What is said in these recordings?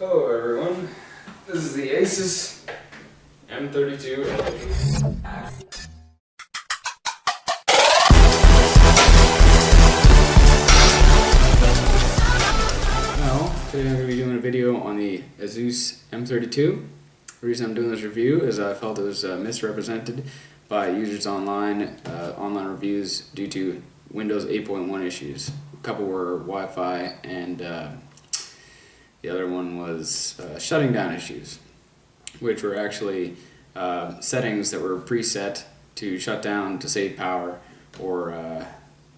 Hello everyone, this is the Asus M32. Now, today I'm going to be doing a video on the Asus M32. The reason I'm doing this review is I felt it was misrepresented by users online, online reviews due to Windows 8.1 issues. A couple were Wi-Fi and the other one was shutting down issues, which were actually settings that were preset to shut down to save power, or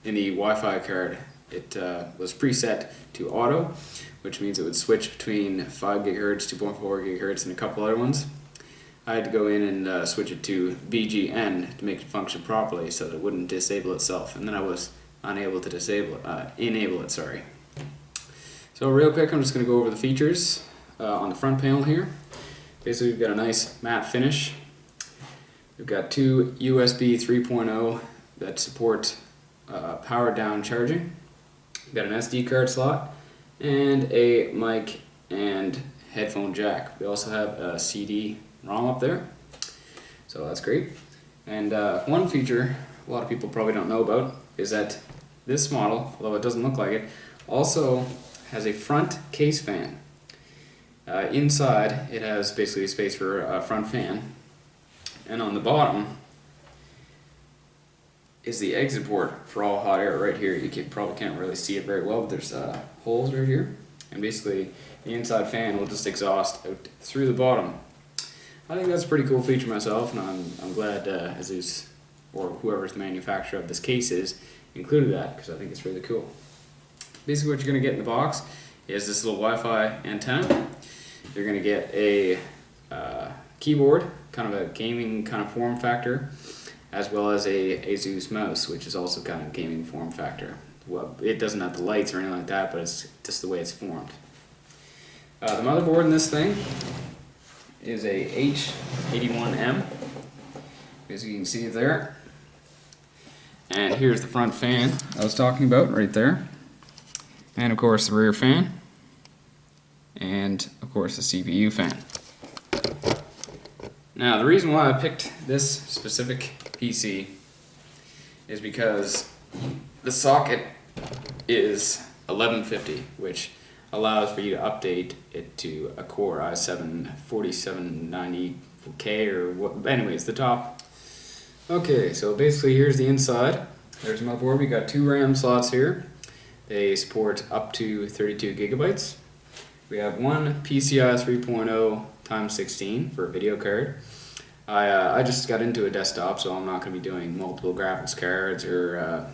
in the Wi-Fi card it was preset to auto, which means it would switch between 5 GHz, 2.4 GHz, and a couple other ones. I had to go in and switch it to BGN to make it function properly so that it wouldn't disable itself, and then I was unable to enable it, sorry. So real quick, I'm just going to go over the features on the front panel here. Basically, we've got a nice matte finish. We've got two USB 3.0 that support power down charging. We've got an SD card slot and a mic and headphone jack. We also have a CD-ROM up there, so that's great. And one feature a lot of people probably don't know about is that this model, although it doesn't look like it, also has a front case fan. Inside it has basically a space for a front fan, and on the bottom is the exit port for all hot air right here. You probably can't really see it very well, but there's holes right here, and basically the inside fan will just exhaust out through the bottom. I think that's a pretty cool feature myself, and I'm glad Asus, or whoever's the manufacturer of this case is, included that, because I think it's really cool. Basically what you're going to get in the box is this little Wi-Fi antenna. You're going to get a keyboard, kind of a gaming kind of form factor, as well as a Asus mouse, which is also kind of gaming form factor. Well, it doesn't have the lights or anything like that, but it's just the way it's formed. The motherboard in this thing is a H81M, as you can see there. And here's the front fan I was talking about right there. And of course the rear fan, and of course the CPU fan. Now the reason why I picked this specific PC is because the socket is 1150, which allows for you to update it to a Core i7 4790K or what, anyways, the top. Okay, so basically here's the inside. There's my board. We got 2 RAM slots here. They support up to 32 gigabytes. We have one PCI 3.0 x 16 for a video card. I just got into a desktop, so I'm not going to be doing multiple graphics cards or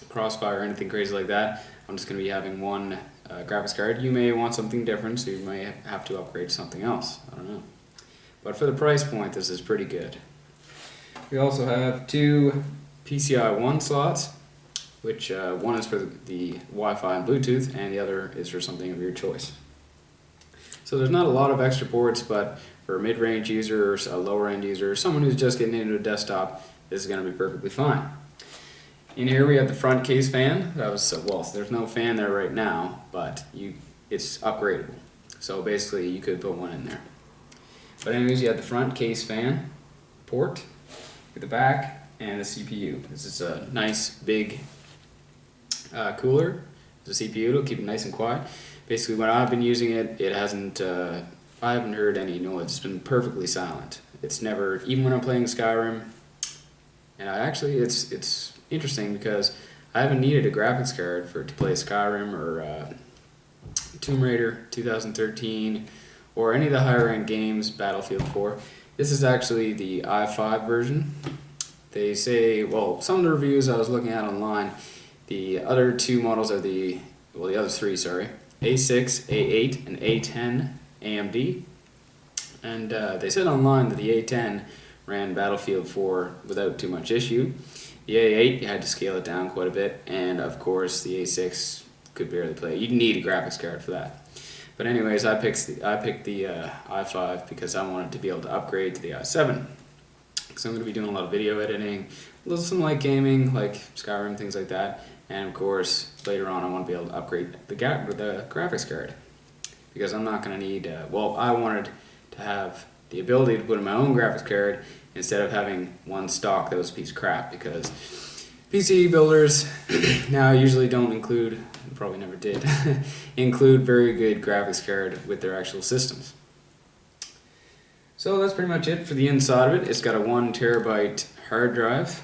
Crossfire or anything crazy like that. I'm just going to be having one graphics card. You may want something different, so you may have to upgrade to something else. I don't know. But for the price point, this is pretty good. We also have 2 PCI 1 slots, which one is for the Wi-Fi and Bluetooth, and the other is for something of your choice. So there's not a lot of extra ports, but for a mid-range user, or a lower-end user, or someone who's just getting into a desktop, this is going to be perfectly fine. In here we have the front case fan. Well, there's no fan there right now, but it's upgradable. So basically you could put one in there. But anyways, you have the front case fan port at the back and the CPU. This is a nice big cooler. The CPU, it'll keep it nice and quiet. Basically when I've been using it, it hasn't, I haven't heard any noise. It's been perfectly silent. It's never, even when I'm playing Skyrim, and it's interesting because I haven't needed a graphics card to play Skyrim or Tomb Raider 2013 or any of the higher end games, Battlefield 4. This is actually the i5 version. They say, well, some of the reviews I was looking at online, the other 2 models are the other 3, sorry, A6, A8, and A10 AMD. And they said online that the A10 ran Battlefield 4 without too much issue. The A8, you had to scale it down quite a bit, and of course the A6 could barely play. You'd need a graphics card for that. But anyways, I picked the i5 because I wanted to be able to upgrade to the i7. Because I'm going to be doing a lot of video editing, some light gaming, like Skyrim, things like that. And of course, later on I want to be able to upgrade the graphics card. because I'm not going to need, well, I wanted to have the ability to put in my own graphics card instead of having one stock that was a piece of crap, because PC builders now usually don't include, probably never did, include very good graphics card with their actual systems. So that's pretty much it for the inside of it. It's got a 1 terabyte hard drive,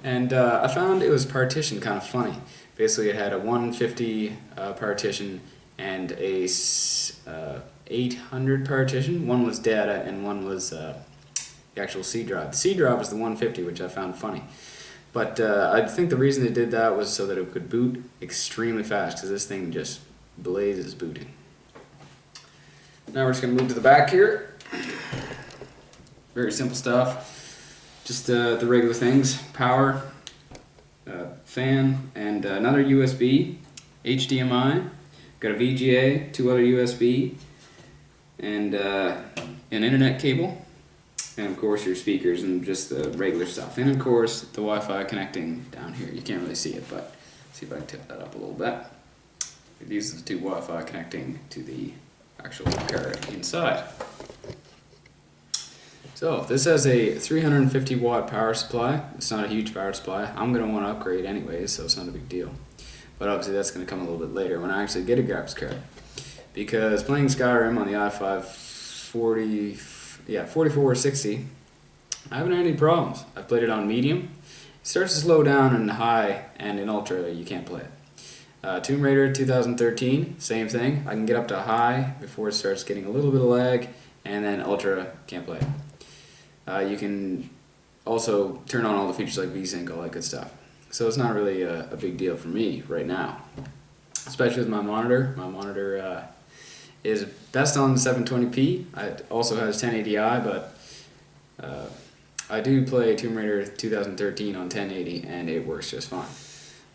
and I found it was partitioned kind of funny. Basically it had a 150 partition and a 800 partition. One was data and one was the actual C drive. The C drive was the 150, which I found funny. But I think the reason they did that was so that it could boot extremely fast, because this thing just blazes booting. Now we're just going to move to the back here. Very simple stuff. Just the regular things. Power, fan, and another USB, HDMI, got a VGA, 2 other USB, and an internet cable. And of course your speakers and just the regular stuff. And of course the Wi-Fi connecting down here. You can't really see it, but see if I can tip that up a little bit. These are the 2 Wi-Fi connecting to the actual card inside. So this has a 350 watt power supply. It's not a huge power supply. I'm going to want to upgrade anyways, so it's not a big deal. But obviously that's going to come a little bit later when I actually get a graphics card. Because playing Skyrim on the i5 4460, I haven't had any problems. I've played it on medium. It starts to slow down in high, and in ultra you can't play it. Tomb Raider 2013, same thing. I can get up to high before it starts getting a little bit of lag, and then ultra, can't play it. You can also turn on all the features like VSync, all that good stuff. So it's not really a big deal for me right now, especially with my monitor. My monitor is best on 720p. It also has 1080i, but I do play Tomb Raider 2013 on 1080, and it works just fine.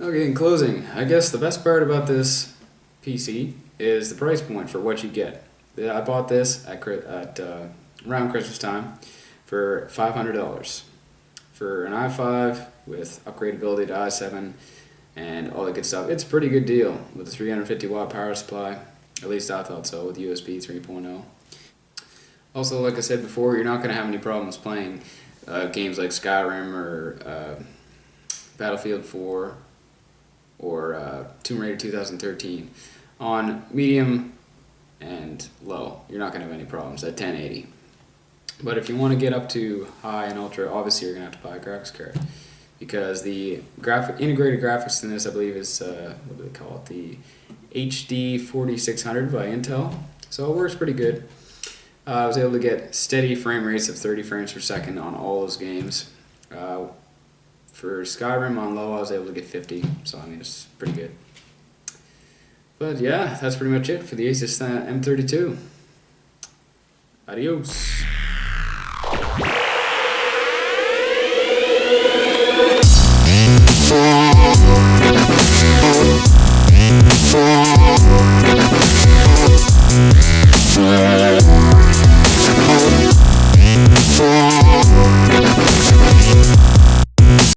Okay, in closing, I guess the best part about this PC is the price point for what you get. I bought this at around Christmas time for $500 for an i5 with upgradability to i7 and all that good stuff. It's a pretty good deal with a 350 watt power supply. At least I thought so with USB 3.0. Also, like I said before, you're not going to have any problems playing games like Skyrim or Battlefield 4 or Tomb Raider 2013 on medium and low. You're not going to have any problems at 1080. But if you want to get up to high and ultra, obviously you're going to have to buy a graphics card, because the integrated graphics in this, I believe, is what do they call it? The HD 4600 by Intel. So it works pretty good. I was able to get steady frame rates of 30 frames per second on all those games. For Skyrim on low, I was able to get 50, so I mean it's pretty good. But yeah, that's pretty much it for the Asus M32. Adios.